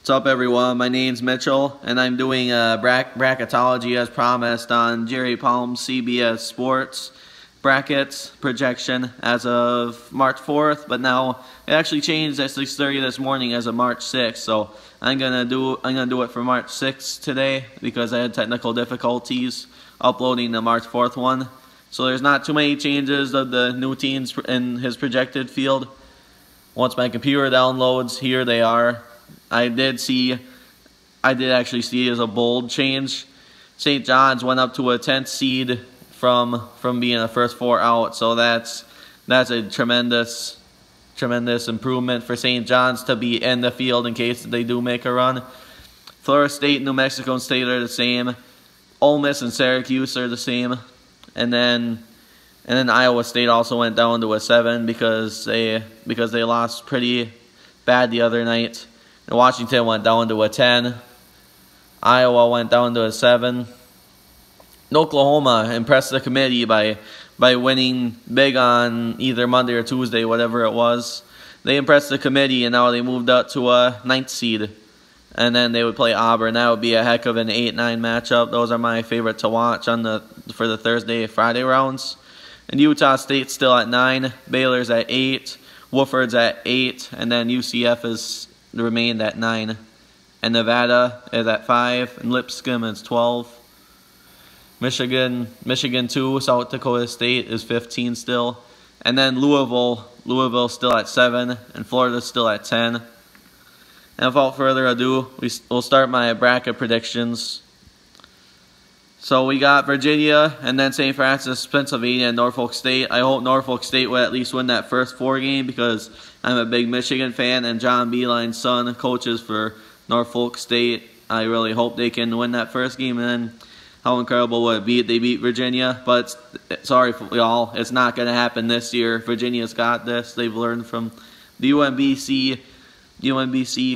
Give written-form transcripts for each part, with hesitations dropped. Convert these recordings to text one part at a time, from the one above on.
What's up, everyone? My name's Mitchell, and I'm doing bracketology as promised on Jerry Palm's CBS Sports brackets projection as of March 4th, but now it actually changed at 6:30 this morning as of March 6th. So I'm gonna do it for March 6th today because I had technical difficulties uploading the March 4th one. So there's not too many changes of the new teams in his projected field. Once my computer downloads, here they are. I did actually see as a bold change. St. John's went up to a 10th seed from being a first four out, so that's a tremendous improvement for St. John's to be in the field in case they do make a run. Florida State and New Mexico State are the same. Ole Miss and Syracuse are the same, and then Iowa State also went down to a 7 because they lost pretty bad the other night. And Washington went down to a 10. Iowa went down to a 7. And Oklahoma impressed the committee by winning big on either Monday or Tuesday, whatever it was. They impressed the committee, and now they moved up to a 9th seed. And then they would play Auburn. That would be a heck of an 8-9 matchup. Those are my favorite to watch for the Thursday, Friday rounds. And Utah State's still at 9. Baylor's at 8. Wofford's at 8. And then UCF is remained at 9. And Nevada is at 5. And Lipscomb is 12. Michigan 2. South Dakota State is 15 still. And then Louisville's still at 7. And Florida's still at 10. And without further ado, we'll start my bracket predictions. So we got Virginia, and then St. Francis, Pennsylvania, and Norfolk State. I hope Norfolk State will at least win that first 4 game because I'm a big Michigan fan, and John Beilein's son coaches for Norfolk State. I really hope they can win that first game, and then how incredible would it be if they beat Virginia? But sorry for y'all, it's not going to happen this year. Virginia's got this. They've learned from the UMBC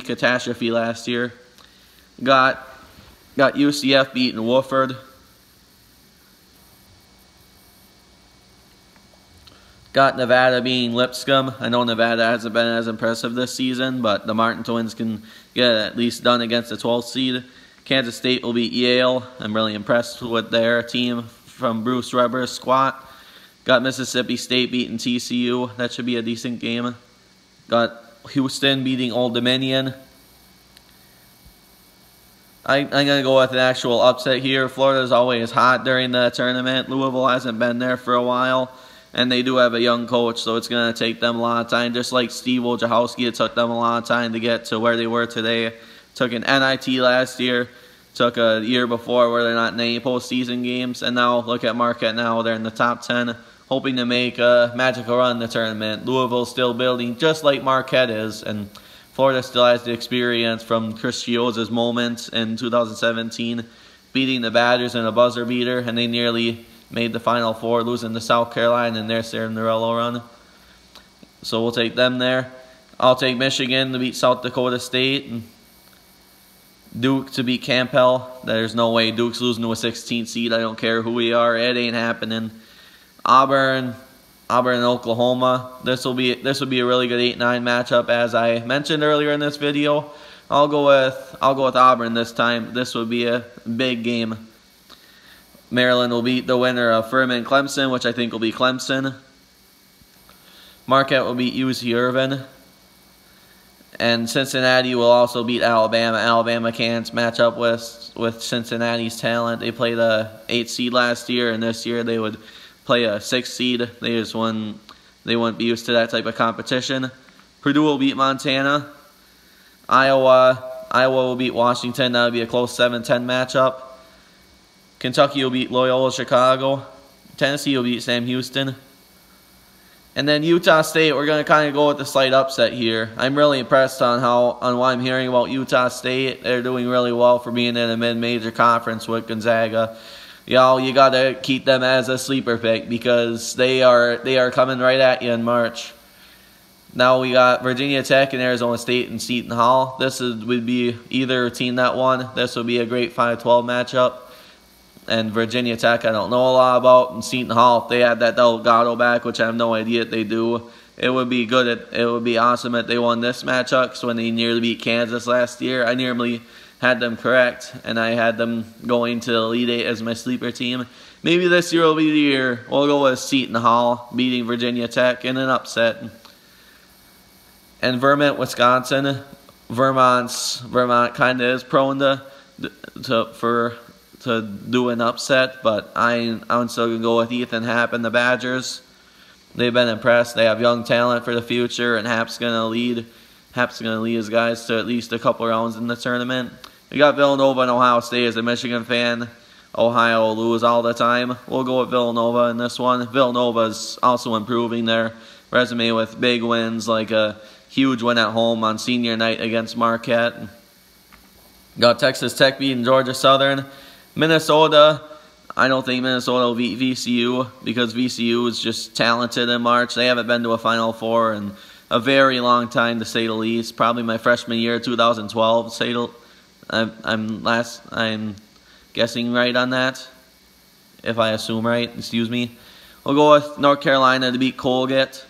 catastrophe last year. Got UCF beating Wofford. Got Nevada beating Lipscomb. I know Nevada hasn't been as impressive this season, but the Martin Twins can get it at least done against the 12th seed. Kansas State will beat Yale. I'm really impressed with their team from Bruce Weber's squad. Got Mississippi State beating TCU. That should be a decent game. Got Houston beating Old Dominion. I'm going to go with an actual upset here. Florida's always hot during the tournament. Louisville hasn't been there for a while. And they do have a young coach, so it's going to take them a lot of time. Just like Steve Wojciechowski, it took them a lot of time to get to where they were today. Took an NIT last year. Took a year before where they're not in any postseason games. And now look at Marquette now. They're in the top 10, hoping to make a magical run in the tournament. Louisville's still building just like Marquette is. And Florida still has the experience from Chris Chiozza's moment in 2017, beating the Badgers in a buzzer beater. And they nearly made the Final Four, losing to South Carolina in their Cinderella run. So we'll take them there. I'll take Michigan to beat South Dakota State. And Duke to beat Campbell. There's no way Duke's losing to a 16th seed. I don't care who we are. It ain't happening. Auburn and Oklahoma. This will be a really good 8-9 matchup, as I mentioned earlier in this video. I'll go with Auburn this time. This will be a big game. Maryland will beat the winner of Furman Clemson, which I think will be Clemson. Marquette will beat UC Irvine. And Cincinnati will also beat Alabama. Alabama can't match up with Cincinnati's talent. They played a 8th seed last year, and this year they would play a 6th seed. They wouldn't be used to that type of competition. Purdue will beat Montana. Iowa will beat Washington. That would be a close 7-10 matchup. Kentucky will beat Loyola Chicago. Tennessee will beat Sam Houston. And then Utah State, we're going to kind of go with the slight upset here. I'm really impressed on what I'm hearing about Utah State. They're doing really well for being in a mid-major conference with Gonzaga. Y'all, you got to keep them as a sleeper pick because they are coming right at you in March. Now we got Virginia Tech and Arizona State and Seton Hall. Would be either team that won. This would be a great 5-12 matchup. And Virginia Tech, I don't know a lot about. And Seton Hall, if they had that Delgado back, which I have no idea if they do, it would be good. It would be awesome if they won this matchup, because when they nearly beat Kansas last year, I nearly had them correct, and I had them going to the Elite Eight as my sleeper team. Maybe this year will be the year. We'll go with Seton Hall beating Virginia Tech in an upset. And Vermont, Wisconsin. Vermont kind of is prone to do an upset, but I'm still gonna go with Ethan Happ and the Badgers. They've been impressed. They have young talent for the future, and Happ's gonna lead his guys to at least a couple rounds in the tournament. We got Villanova and Ohio State. As a Michigan fan, Ohio will lose all the time. We'll go with Villanova in this one. Villanova's also improving their resume with big wins, like a huge win at home on senior night against Marquette. Got Texas Tech beating Georgia Southern. Minnesota, I don't think Minnesota will beat VCU, because VCU is just talented in March. They haven't been to a Final Four in a very long time, to say the least. Probably my freshman year, 2012. I'm guessing right on that. If I assume right, excuse me. We'll go with North Carolina to beat Colgate.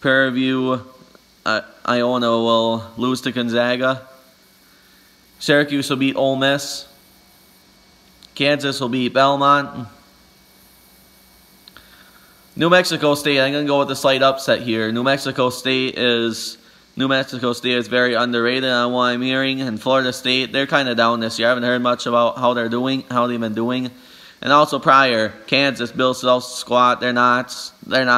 Prairie View, Iona will lose to Gonzaga. Syracuse will beat Ole Miss. Kansas will beat Belmont. New Mexico State, I'm going to go with the slight upset here. New Mexico State is very underrated on what I'm hearing. And Florida State, they're kind of down this year. I haven't heard much about how they've been doing. And also prior, Kansas, Bill Self's squad, they're not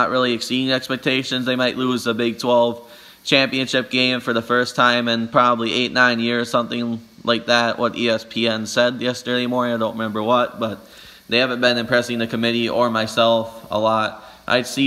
really exceeding expectations. They might lose the Big 12 championship game for the first time in probably 8-9 years, something like that, what ESPN said yesterday morning. I don't remember what, but they haven't been impressing the committee or myself a lot. I'd see